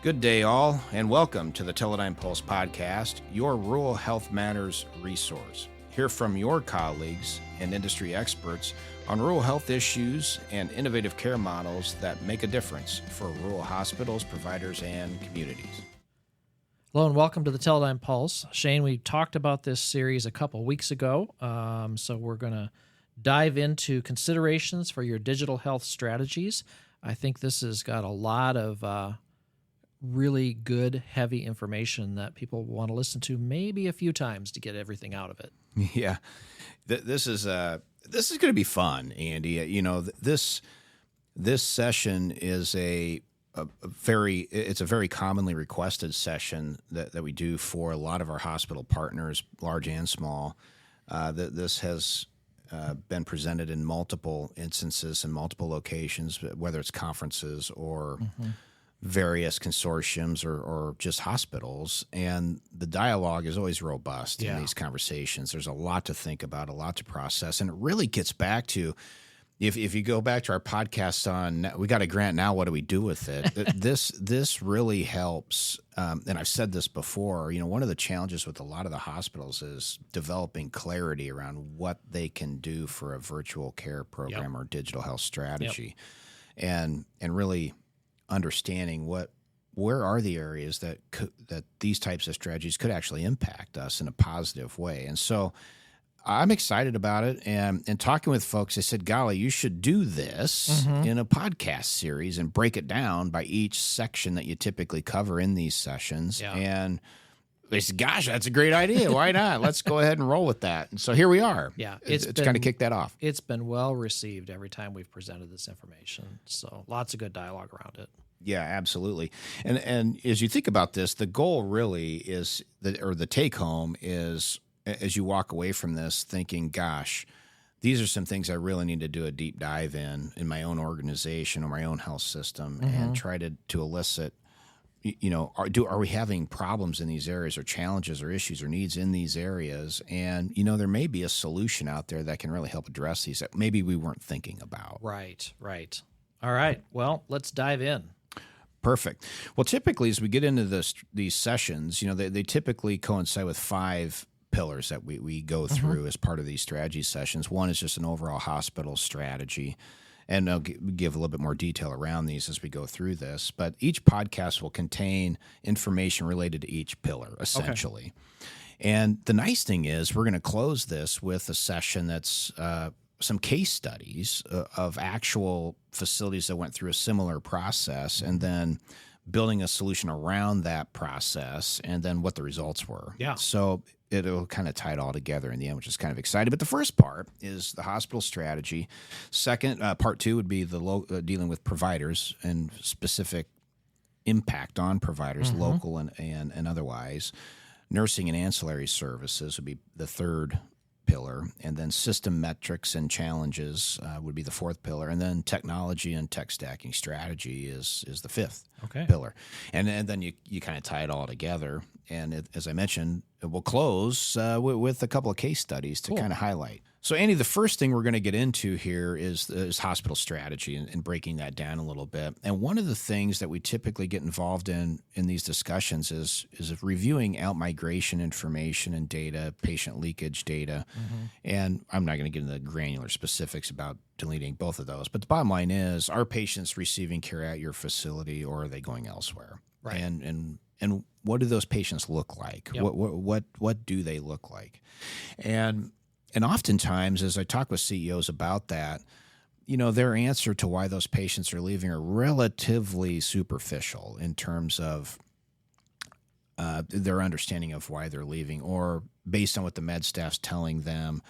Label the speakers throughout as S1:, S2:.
S1: Good day, all, and welcome to the Teledyne Pulse podcast, your Rural Health Matters resource. Hear from your colleagues and industry experts on rural health issues and innovative care models that make a difference for rural hospitals, providers, and communities.
S2: Hello and welcome to the Teledyne Pulse. Shane, we talked about this series a couple weeks ago, so we're going to dive into considerations for your digital health strategies. I think this has got a lot of really good, heavy information that people want to listen to maybe a few times to get everything out of it.
S1: Yeah, this is going to be fun, Andy. You know, this session is a very commonly requested session that we do for a lot of our hospital partners, large and small. This has been presented in multiple instances in multiple locations, whether it's conferences or various consortiums or just hospitals. And the dialogue is always robust in these conversations. There's a lot to think about, a lot to process. And it really gets back to, if you go back to our podcast on, we got a grant now, what do we do with it? This really helps. And I've said this before, you know, one of the challenges with a lot of the hospitals is developing clarity around what they can do for a virtual care program or digital health strategy. And really understanding where are the areas that these types of strategies could actually impact us in a positive way. And so I'm excited about it. And talking with folks, I said, golly, you should do this in a podcast series and break it down by each section that you typically cover in these sessions. Yeah. And they said, gosh, that's a great idea. Why not? Let's go ahead and roll with that. And so here we are. Yeah. It's kind of kicked that off.
S2: It's been well received every time we've presented this information. So lots of good dialogue around it.
S1: Yeah, absolutely. And as you think about this, the goal really is, the take home is, as you walk away from this thinking, gosh, these are some things I really need to do a deep dive in my own organization or my own health system and try to elicit, you know, are we having problems in these areas or challenges or issues or needs in these areas? And, you know, there may be a solution out there that can really help address these that maybe we weren't thinking about.
S2: Right. All right. Well, let's dive in.
S1: Perfect. Well, typically as we get into these sessions, you know, they typically coincide with 5 pillars that we go through as part of these strategy sessions. One is just an overall hospital strategy. And I'll give a little bit more detail around these as we go through this. But each podcast will contain information related to each pillar, essentially. Okay. And the nice thing is we're going to close this with a session that's some case studies of actual facilities that went through a similar process and then building a solution around that process and then what the results were. Yeah. So it'll kind of tie it all together in the end, which is kind of exciting. But the first part is the hospital strategy. Second, part 2 would be the dealing with providers and specific impact on providers, local and otherwise. Nursing and ancillary services would be the third pillar, and then system metrics and challenges would be the fourth pillar, and then technology and tech stacking strategy is the fifth pillar. And then you kind of tie it all together. And as I mentioned, we'll close with a couple of case studies to kind of highlight. So, Andy, the first thing we're going to get into here is hospital strategy and breaking that down a little bit. And one of the things that we typically get involved in these discussions is reviewing out-migration information and data, patient leakage data. And I'm not going to get into the granular specifics about deleting both of those. But the bottom line is, are patients receiving care at your facility or are they going elsewhere? Right. And what do those patients look like? Yep. What do they look like? And oftentimes, as I talk with CEOs about that, you know, their answer to why those patients are leaving are relatively superficial in terms of their understanding of why they're leaving, or based on what the med staff's telling them,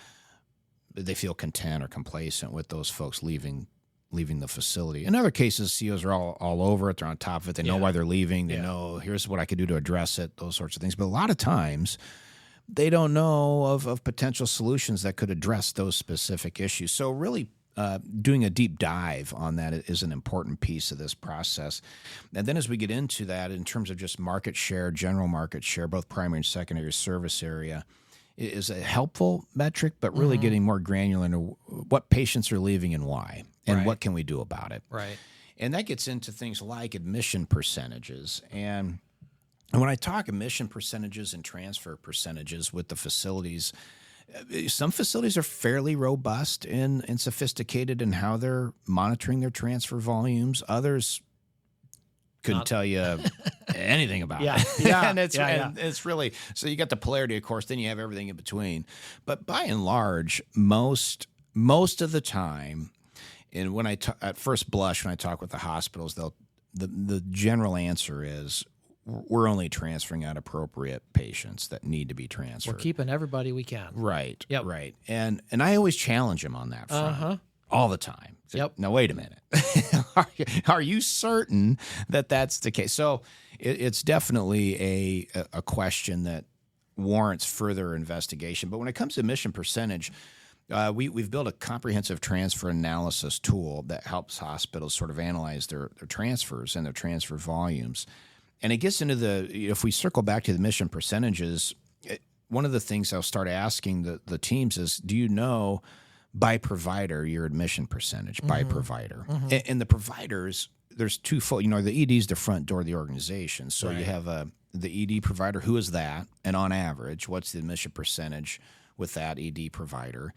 S1: they feel content or complacent with those folks leaving the facility. In other cases, CEOs are all over it. They're on top of it. They know why they're leaving. They know, here's what I could do to address it, those sorts of things. But a lot of times, they don't know of potential solutions that could address those specific issues. So really doing a deep dive on that is an important piece of this process. And then as we get into that, in terms of just market share, general market share, both primary and secondary service area, is a helpful metric, but really getting more granular into what patients are leaving and why, and what can we do about it.
S2: Right.
S1: And that gets into things like admission percentages. And when I talk admission percentages and transfer percentages with the facilities, some facilities are fairly robust and sophisticated in how they're monitoring their transfer volumes. Others couldn't tell you anything about it.
S2: Yeah.
S1: And it's really, so you got the polarity, of course, then you have everything in between. But by and large, most of the time, and when at first blush, when I talk with the hospitals, the general answer is we're only transferring out appropriate patients that need to be transferred.
S2: We're keeping everybody we can.
S1: Right.
S2: Yep.
S1: Right. And I always challenge them on that front all the time.
S2: Yep.
S1: Now, wait a minute. Are you certain that that's the case? So it's definitely a question that warrants further investigation. But when it comes to admission percentage, we've built a comprehensive transfer analysis tool that helps hospitals sort of analyze their transfers and their transfer volumes. And it gets into if we circle back to the admission percentages, one of the things I'll start asking the teams is, do you know by provider your admission percentage by provider? And the providers, there's twofold. The ED is the front door of the organization. So you have the ED provider, who is that? And on average, what's the admission percentage with that ED provider?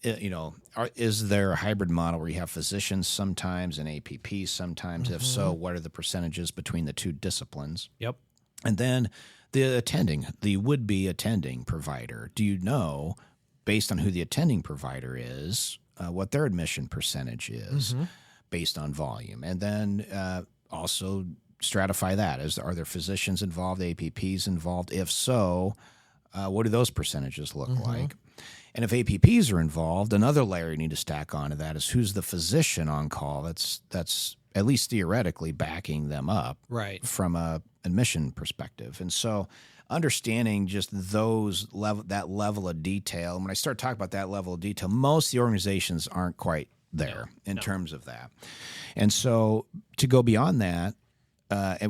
S1: Is there a hybrid model where you have physicians sometimes and APPs sometimes? If so, what are the percentages between the two disciplines?
S2: Yep.
S1: And then the would-be attending provider. Do you know, based on who the attending provider is, what their admission percentage is based on volume? And then also stratify that. Are there physicians involved, APPs involved? If so, what do those percentages look like? And if APPs are involved, another layer you need to stack onto that is who's the physician on call that's at least theoretically backing them up from a admission perspective. And so understanding just that level of detail, and when I start talking about that level of detail, most of the organizations aren't quite there in terms of that. And so to go beyond that,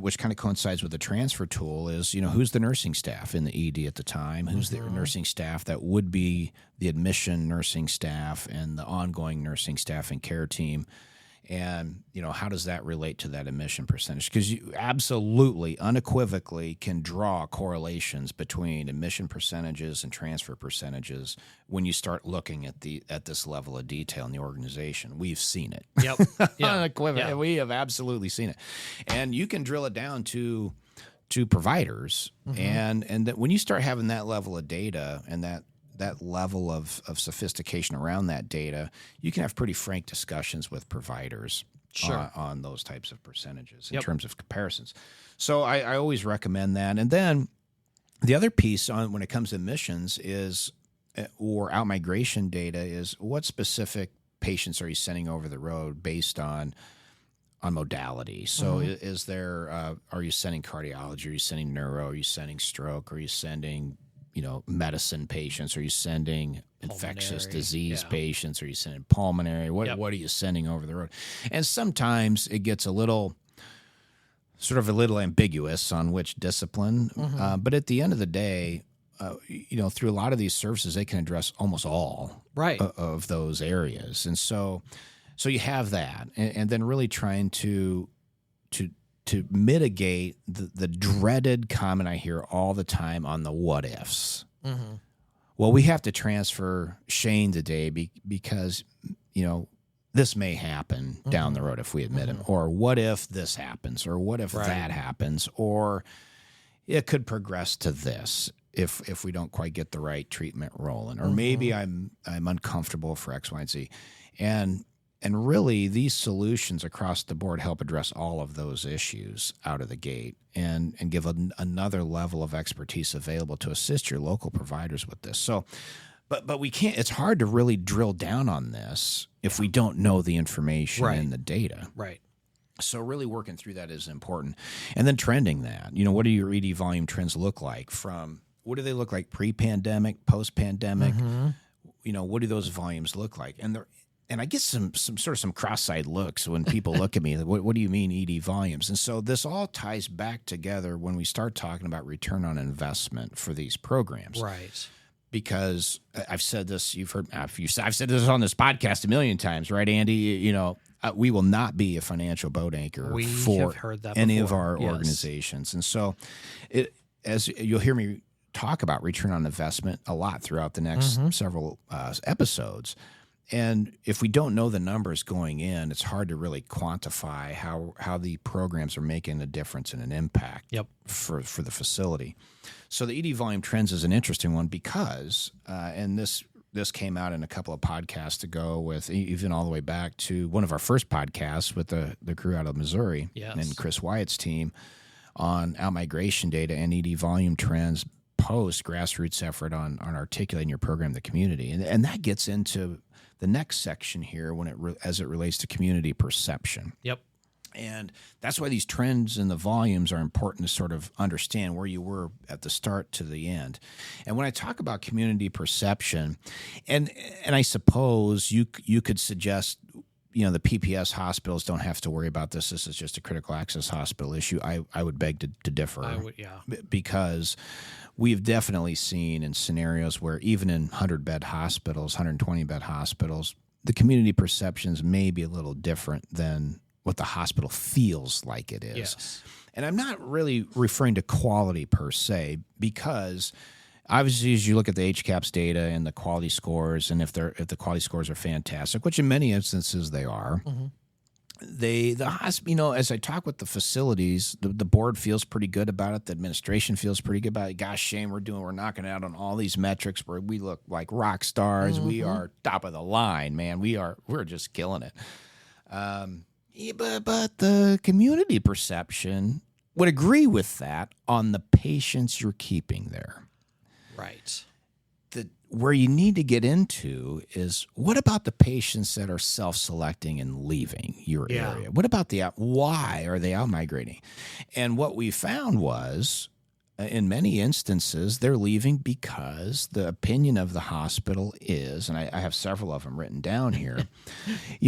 S1: which kind of coincides with the transfer tool, is who's the nursing staff in the ED at the time, who's the nursing staff that would be the admission nursing staff and the ongoing nursing staff and care team, and how does that relate to that admission percentage? Because you absolutely, unequivocally can draw correlations between admission percentages and transfer percentages when you start looking at this level of detail in the organization. We've seen it.
S2: Yep.
S1: Unequivocally, we have absolutely seen it, and you can drill it down to providers, and that when you start having that level of data and that level of sophistication around that data, you can have pretty frank discussions with providers on those types of percentages in terms of comparisons. So I always recommend that. And then the other piece when it comes to admissions or out-migration data is what specific patients are you sending over the road based on modality. So is there, are you sending cardiology? Are you sending neuro? Are you sending stroke? Are you sending medicine patients? Are you sending infectious disease patients? Are you sending pulmonary? What are you sending over the road? And sometimes it gets a little ambiguous on which discipline. But at the end of the day, through a lot of these services, they can address almost all of those areas. And so you have that, and then really trying to mitigate the dreaded comment I hear all the time on the what ifs. Well, we have to transfer Shane today because, this may happen down the road if we admit him. Or what if this happens? Or what if that happens? Or it could progress to this if we don't quite get the right treatment rolling. Or maybe I'm uncomfortable for X, Y, and Z. And really, these solutions across the board help address all of those issues out of the gate and give another level of expertise available to assist your local providers with this. So, but we can't. It's hard to really drill down on this if we don't know the information and the data.
S2: Right.
S1: So really working through that is important. And then trending that. What do your ED volume trends look like what do they look like pre-pandemic, post-pandemic? What do those volumes look like? And I get some cross-eyed looks when people look at me. What do you mean ED volumes? And so this all ties back together when we start talking about return on investment for these programs.
S2: Right.
S1: Because I've said this, I've said this on this podcast a million times, right, Andy? we will not be a financial boat anchor
S2: We
S1: for
S2: have heard that
S1: any of
S2: before.
S1: our
S2: Yes.
S1: organizations. And so, as you'll hear me talk about return on investment a lot throughout the next several episodes. And if we don't know the numbers going in, it's hard to really quantify how the programs are making a difference and an impact for the facility. So the ED volume trends is an interesting one because, and this came out in a couple of podcasts ago, with even all the way back to one of our first podcasts with the crew out of Missouri and Chris Wyatt's team on outmigration data and ED volume trends post grassroots effort on articulating your program to the community. And that gets into the next section here as it relates to community perception.
S2: Yep.
S1: And that's why these trends in the volumes are important to sort of understand where you were at the start to the end. And when I talk about community perception, and I suppose you could suggest, the PPS hospitals don't have to worry about this. This is just a critical access hospital issue. I would beg to differ.
S2: I would, yeah.
S1: Because we've definitely seen in scenarios where even in 100-bed hospitals, 120-bed hospitals, the community perceptions may be a little different than what the hospital feels like it is.
S2: Yes.
S1: And I'm not really referring to quality per se, because obviously as you look at the HCAHPS data and the quality scores, and if the quality scores are fantastic, which in many instances they are, the hospital, as I talk with the facilities, the board feels pretty good about it. The administration feels pretty good about it. Gosh, Shane, we're knocking out on all these metrics where we look like rock stars. We are top of the line, man. We're just killing it. But the community perception would agree with that on the patients you're keeping there.
S2: Right.
S1: Where you need to get into is, what about the patients that are self-selecting and leaving your area? What about why are they out migrating? And what we found was, in many instances, they're leaving because the opinion of the hospital is, and I have several of them written down here,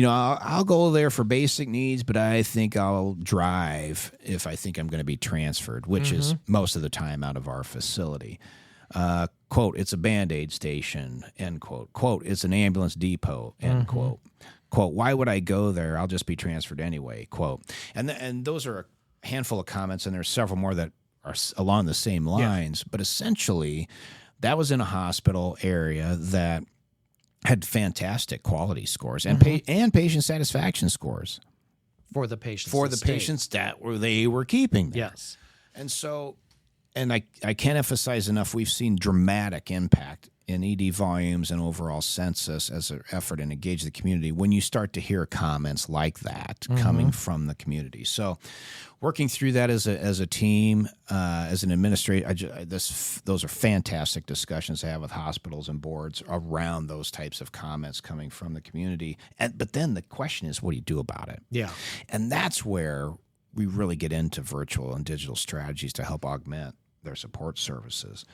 S1: I'll go there for basic needs, but I think I'll drive if I think I'm going to be transferred, which is most of the time out of our facility. Quote, it's a Band-Aid station, end quote. Quote, it's an ambulance depot, end quote. Quote, why would I go there? I'll just be transferred anyway, quote. And those are a handful of comments, and there's several more that are along the same lines. But essentially, that was in a hospital area that had fantastic quality scores and patient satisfaction scores.
S2: For the patients.
S1: For the patients that they were keeping there.
S2: Yes.
S1: And so... And I can't emphasize enough, we've seen dramatic impact in ED volumes and overall census as an effort to engage the community when you start to hear comments like that coming from the community. So working through that as a team, as an administrator, those are fantastic discussions to have with hospitals and boards around those types of comments coming from the community. But then the question is, what do you do about it?
S2: Yeah.
S1: And that's where we really get into virtual and digital strategies to help augment their support services.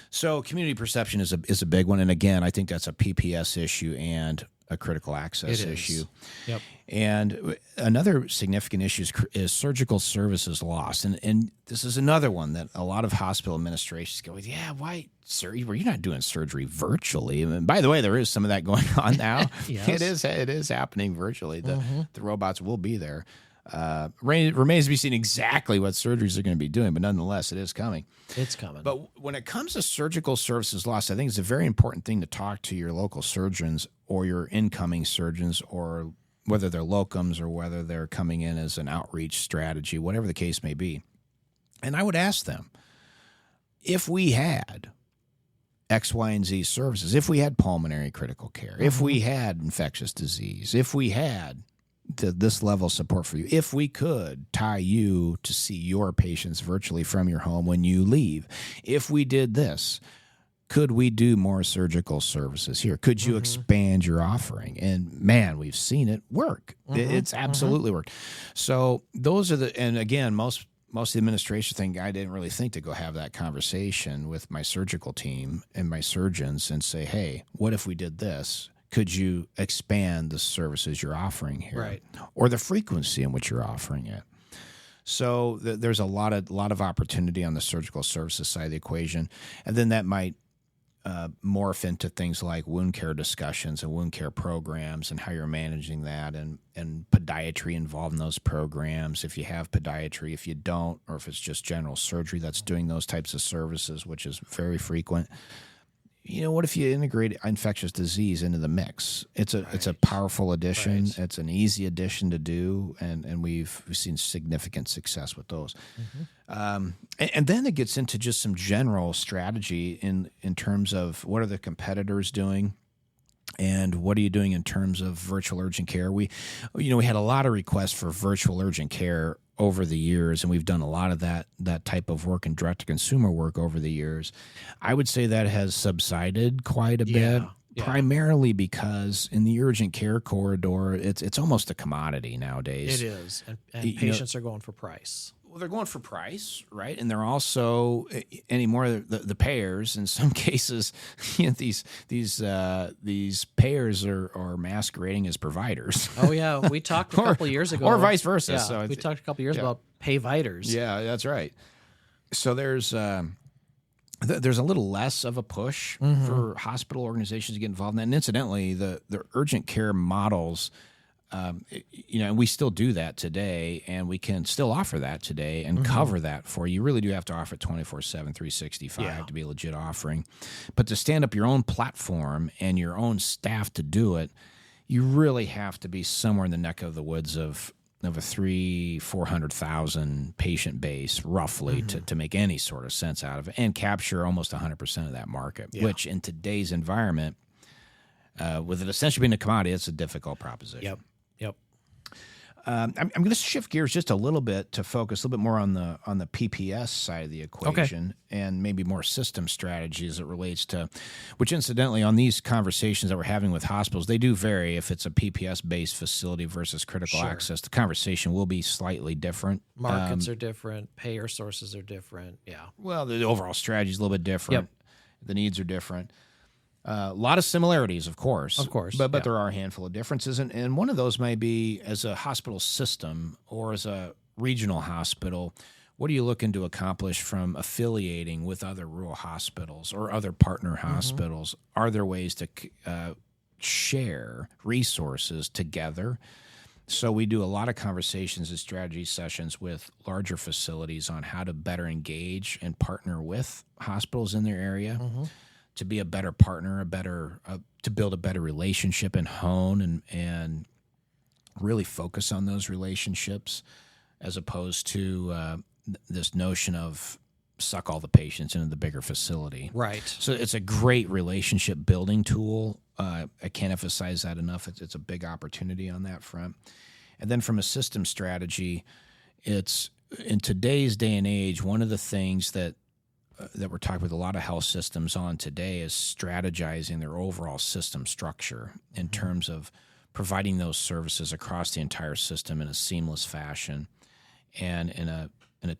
S1: So community perception is a big one. And again, I think that's a PPS issue and a critical access issue.
S2: Yep.
S1: And another significant issue is surgical services lost. And this is another one that a lot of hospital administrations go, yeah, why, sir, you're not doing surgery virtually. And by the way, there is some of that going on now.
S2: Yes.
S1: It is happening virtually. The robots will be there. Remains to be seen exactly what surgeries are going to be doing, but nonetheless, it is coming.
S2: It's coming.
S1: But when it comes to surgical services lost, I think it's a very important thing to talk to your local surgeons or your incoming surgeons, or whether they're locums or whether they're coming in as an outreach strategy, whatever the case may be. And I would ask them, if we had X, Y, and Z services, if we had pulmonary critical care, if we had infectious disease, if we had this level of support for you, if we could tie you to see your patients virtually from your home when you leave, if we did this, could we do more surgical services here? Could you expand your offering? And man, we've seen it work. It's absolutely worked. So those are and again, most of the administration think I didn't really think to go have that conversation with my surgical team and my surgeons and say, hey, what if we did this? Could you expand the services you're offering here,
S2: right,
S1: or the frequency in which you're offering it? So there's a lot of opportunity on the surgical services side of the equation, and then that might morph into things like wound care discussions and wound care programs and how you're managing that, and podiatry involved in those programs. If you have podiatry, if you don't, or if it's just general surgery that's doing those types of services, which is very frequent. What if you integrate infectious disease into the mix? It's a powerful addition.
S2: Right.
S1: It's an easy addition to do, and we've seen significant success with those. And then it gets into just some general strategy in terms of what are the competitors doing, and what are you doing in terms of virtual urgent care. We had a lot of requests for virtual urgent care over the years, and we've done a lot of that type of work and direct-to-consumer work over the years. I would say that has subsided quite a bit, primarily because in the urgent care corridor, it's almost a commodity nowadays.
S2: It is, and patients are going for price.
S1: Well, they're going for price, right? And they're also anymore the payers. In some cases, these payers are masquerading as providers.
S2: Oh yeah, we talked a couple of years ago,
S1: or vice versa.
S2: Yeah,
S1: So
S2: we talked a couple of years about payviders.
S1: Yeah, that's right. So there's a little less of a push for hospital organizations to get involved in that. And incidentally, the urgent care models. And we still do that today, and we can still offer that today and cover that for you. You really do have to offer it 24/7, 365 to be a legit offering. But to stand up your own platform and your own staff to do it, you really have to be somewhere in the neck of the woods of a 300,000-400,000 patient base, roughly, to make any sort of sense out of it, and capture almost 100% of that market, which in today's environment, with it essentially being a commodity, it's a difficult proposition.
S2: Yep.
S1: I'm going to shift gears just a little bit to focus a little bit more on the PPS side of the equation, and maybe more system strategy as it relates to, which incidentally on these conversations that we're having with hospitals, they do vary. If it's a PPS-based facility versus critical access, the conversation will be slightly different.
S2: Markets are different. Payer sources are different. Yeah.
S1: Well, the overall strategy is a little bit different. The needs are different. A lot of similarities, of course. But there are a handful of differences. And one of those may be, as a hospital system or as a regional hospital, what are you looking to accomplish from affiliating with other rural hospitals or other partner hospitals? Are there ways to share resources together? So we do a lot of conversations and strategy sessions with larger facilities on how to better engage and partner with hospitals in their area. To be a better partner, to build a better relationship and hone and really focus on those relationships, as opposed to this notion of suck all the patients into the bigger facility.
S2: Right.
S1: So it's a great relationship building tool. I can't emphasize that enough. It's a big opportunity on that front. And then from a system strategy, it's in today's day and age, one of the things that we're talking with a lot of health systems on today is strategizing their overall system structure in terms of providing those services across the entire system in a seamless fashion and in a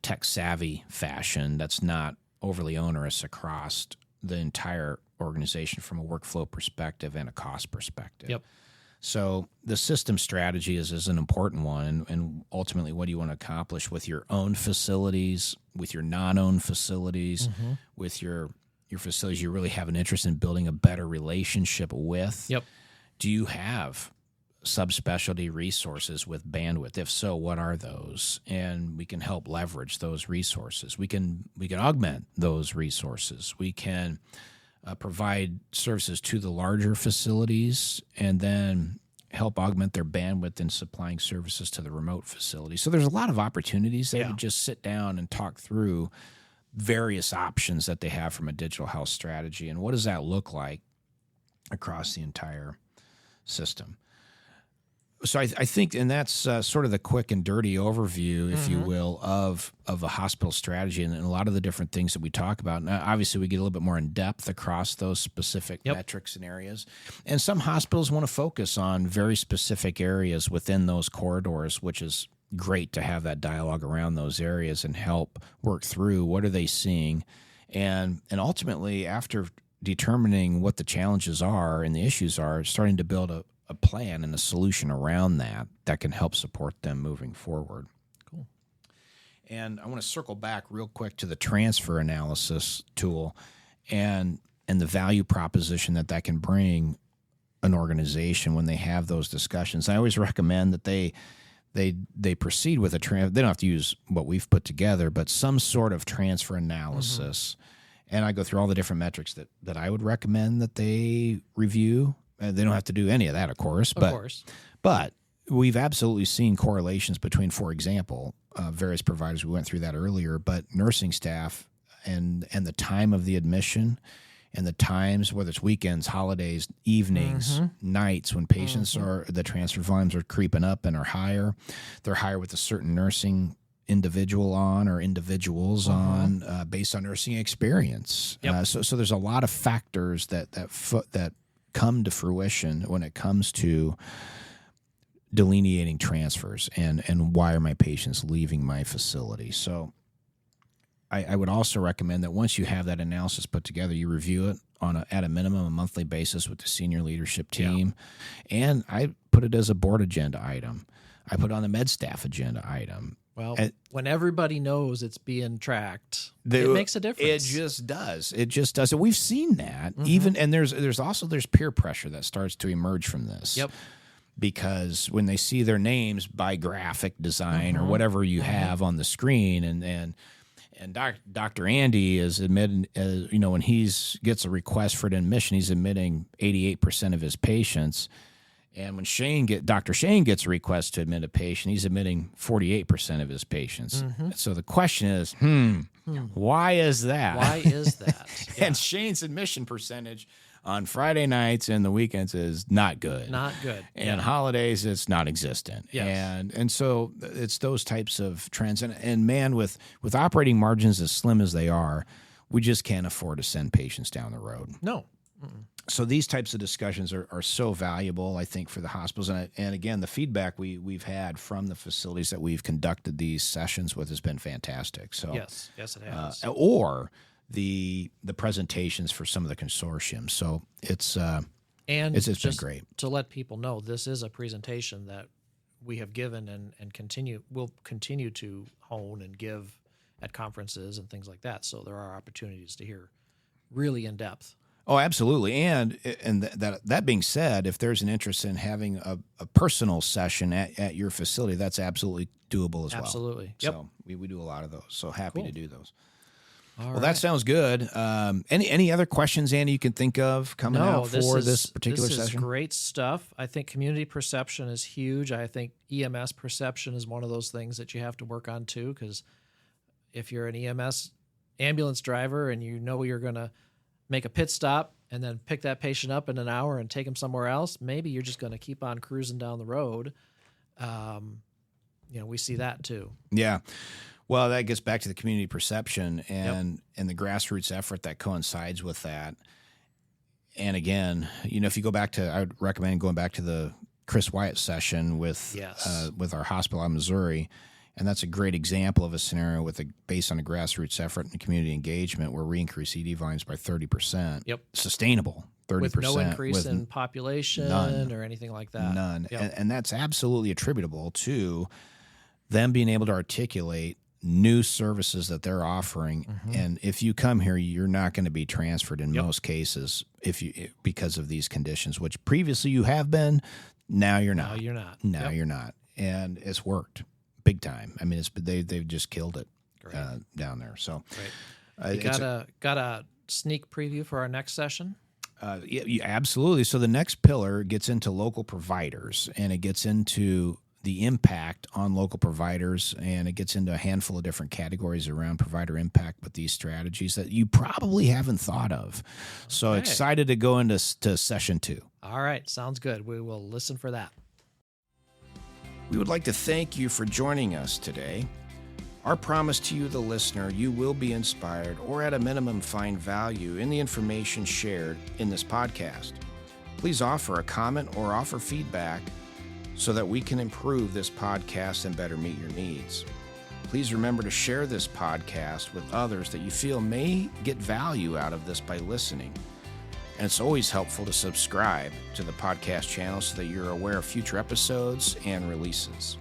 S1: tech savvy fashion that's not overly onerous across the entire organization from a workflow perspective and a cost perspective.
S2: Yep.
S1: So the system strategy is an important one, and ultimately what do you want to accomplish with your own facilities, with your non-owned facilities, with your facilities you really have an interest in building a better relationship with?
S2: Yep.
S1: Do you have subspecialty resources with bandwidth? If so, what are those? And we can help leverage those resources. We can augment those resources. We can provide services to the larger facilities and then help augment their bandwidth in supplying services to the remote facilities. So there's a lot of opportunities there to just sit down and talk through various options that they have from a digital health strategy and what does that look like across the entire system. So I think, and that's sort of the quick and dirty overview, if you will, of a hospital strategy and a lot of the different things that we talk about. Now, obviously, we get a little bit more in depth across those specific metrics and areas. And some hospitals want to focus on very specific areas within those corridors, which is great to have that dialogue around those areas and help work through what are they seeing. And ultimately, after determining what the challenges are and the issues are, starting to build a plan and a solution around that can help support them moving forward.
S2: Cool.
S1: And I want to circle back real quick to the transfer analysis tool. And and the value proposition that can bring an organization when they have those discussions. I always recommend that they proceed with they don't have to use what we've put together, but some sort of transfer analysis. And I go through all the different metrics that I would recommend that they review. They don't have to do any of that, of course. But we've absolutely seen correlations between, for example, various providers. We went through that earlier, but nursing staff and the time of the admission and the times, whether it's weekends, holidays, evenings, nights, when patients the transfer volumes are creeping up and are higher. They're higher with a certain nursing individual on or individuals on based on nursing experience. So there's a lot of factors that come to fruition when it comes to delineating transfers and why are my patients leaving my facility. So I would also recommend that once you have that analysis put together, you review it at a minimum a monthly basis with the senior leadership team. And I put it as a board agenda item. I put it on the med staff agenda item.
S2: Well, when everybody knows it's being tracked, it makes a difference.
S1: It just does. And we've seen that and there's also peer pressure that starts to emerge from this.
S2: Yep.
S1: Because when they see their names by graphic design or whatever you have on the screen, and Dr. Andy is admitting, when he gets a request for an admission, he's admitting 88% of his patients. And when Dr. Shane gets a request to admit a patient, he's admitting 48% of his patients. So the question is, why is that?
S2: Why is that?
S1: And Shane's admission percentage on Friday nights and the weekends is not good.
S2: Not good.
S1: And holidays, it's non-existent.
S2: Yes.
S1: And so it's those types of trends. And man, with operating margins as slim as they are, we just can't afford to send patients down the road.
S2: No.
S1: So these types of discussions are so valuable, I think, for the hospitals. And again, the feedback we've had from the facilities that we've conducted these sessions with has been fantastic. So
S2: yes, it has.
S1: Or the presentations for some of the consortiums. So it's been great.
S2: To let people know, this is a presentation that we have given and will continue to hone and give at conferences and things like that. So there are opportunities to hear really in depth.
S1: Oh, absolutely. And that being said, if there's an interest in having a personal session at your facility, that's absolutely doable as well.
S2: Absolutely.
S1: Yep. So we do a lot of those. So happy to do those.
S2: All
S1: right. That sounds good. Any other questions, Andy, you can think of coming out for this particular session?
S2: This is great stuff. I think community perception is huge. I think EMS perception is one of those things that you have to work on too, because if you're an EMS ambulance driver and you know you're going to make a pit stop and then pick that patient up in an hour and take them somewhere else, maybe you're just going to keep on cruising down the road. We see that too.
S1: Yeah. Well, that gets back to the community perception and the grassroots effort that coincides with that. And again, if you go back to, I would recommend going back to the Chris Wyatt session with our hospital in Missouri. And that's a great example of a scenario based on a grassroots effort and community engagement where we increase ED volumes by 30%.
S2: Yep.
S1: Sustainable, 30%.
S2: With no increase in population or anything like that.
S1: None. Yep. And that's absolutely attributable to them being able to articulate new services that they're offering. And if you come here, you're not going to be transferred in most cases because of these conditions, which previously you have been. Now you're not.
S2: Now
S1: you're not. And it's worked. Big time. I mean, they've just killed it down there. So,
S2: you got a sneak preview for our next session?
S1: Yeah, absolutely. So the next pillar gets into local providers, and it gets into the impact on local providers, and it gets into a handful of different categories around provider impact with these strategies that you probably haven't thought of. So excited to go into session 2.
S2: All right, sounds good. We will listen for that.
S1: We would like to thank you for joining us today. Our promise to you, the listener, you will be inspired or at a minimum find value in the information shared in this podcast. Please offer a comment or offer feedback so that we can improve this podcast and better meet your needs. Please remember to share this podcast with others that you feel may get value out of this by listening. And it's always helpful to subscribe to the podcast channel so that you're aware of future episodes and releases.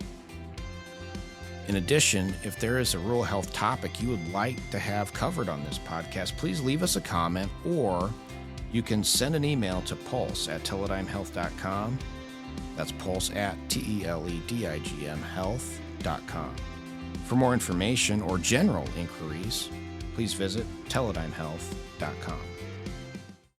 S1: In addition, if there is a rural health topic you would like to have covered on this podcast, please leave us a comment or You can send an email to pulse@teledynehealth.com. That's pulse@TELEDIGM health.com. For more information or general inquiries, please visit teledynehealth.com.